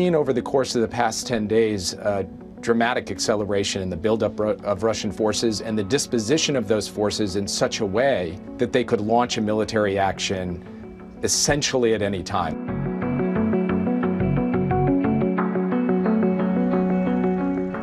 Over the course of the past 10 days, dramatic acceleration in the buildup of Russian forces and the disposition of those forces in such a way that they could launch a military action essentially at any time.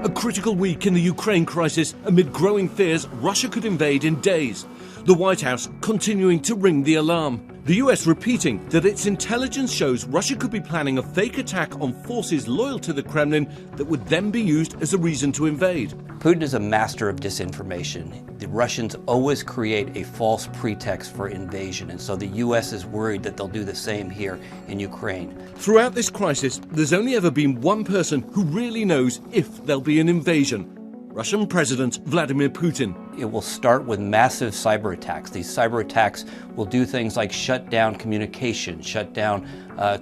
A critical week in the Ukraine crisis amid growing fears Russia could invade in days. The White House continuing to ring the alarm. The US repeating that its intelligence shows Russia could be planning a fake attack on forces loyal to the Kremlin that would then be used as a reason to invade. Putin is a master of disinformation. The Russians always create a false pretext for invasion, and so the US is worried that they'll do the same here in Ukraine. Throughout this crisis, there's only ever been one person who really knows if there'll be an invasion: Russian President Vladimir Putin. It will start with massive cyber attacks. These cyber attacks will do things like shut down communication, shut down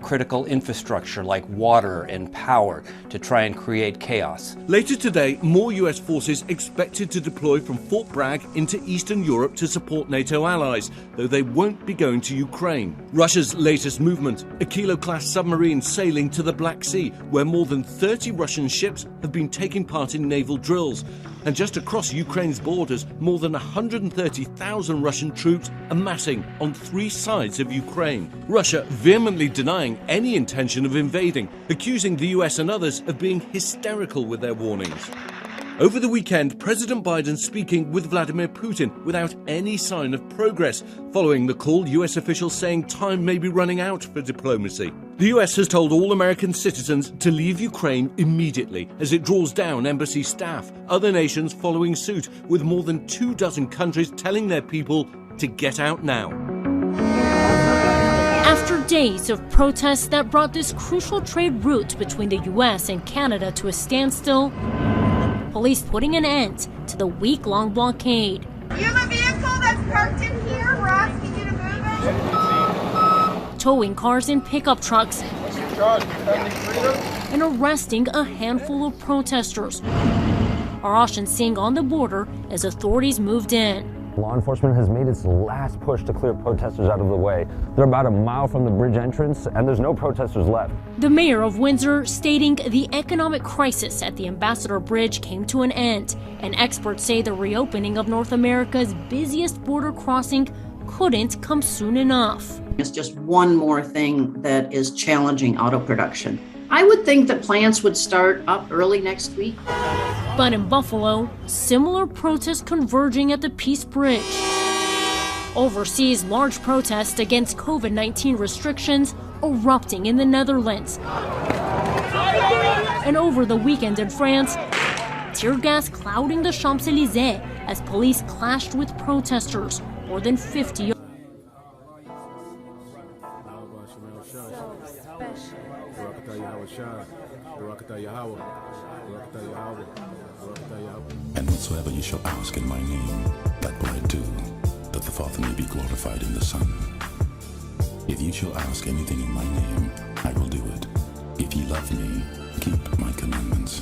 critical infrastructure like water and power to try and create chaos. Later today, more US forces expected to deploy from Fort Bragg into Eastern Europe to support NATO allies, though they won't be going to Ukraine. Russia's latest movement, a Kilo-class submarine sailing to the Black Sea, where more than 30 Russian ships have been taking part in naval drills. And just across Ukraine's borders, more than 130,000 Russian troops amassing on 3 sides of Ukraine. Russia vehemently denying any intention of invading, accusing the US and others of being hysterical with their warnings. Over the weekend, President Biden speaking with Vladimir Putin without any sign of progress, following the call US officials saying time may be running out for diplomacy. The US has told all American citizens to leave Ukraine immediately as it draws down embassy staff, other nations following suit, with more than 24 countries telling their people to get out now. After days of protests that brought this crucial trade route between the US and Canada to a standstill, police putting an end to the week-long blockade. You have a vehicle that's parked in here. We're asking you to move it. Towing cars and pickup trucks and arresting a handful of protesters. Arashan Singh on the border as authorities moved in. Law enforcement has made its last push to clear protesters out of the way. They're about a mile from the bridge entrance, and there's no protesters left. The mayor of Windsor stating the economic crisis at the Ambassador Bridge came to an end, and experts say the reopening of North America's busiest border crossing couldn't come soon enough. It's just one more thing that is challenging auto production. I would think that plants would start up early next week. But in Buffalo, similar protests converging at the Peace Bridge. Overseas, large protests against COVID-19 restrictions erupting in the Netherlands. And over the weekend in France, tear gas clouding the Champs-Élysées as police clashed with protesters. More than 50. And whatsoever you shall ask in my name, that will I do, that the Father may be glorified in the Son. If you shall ask anything in my name, I will do it. If ye love me, keep my commandments.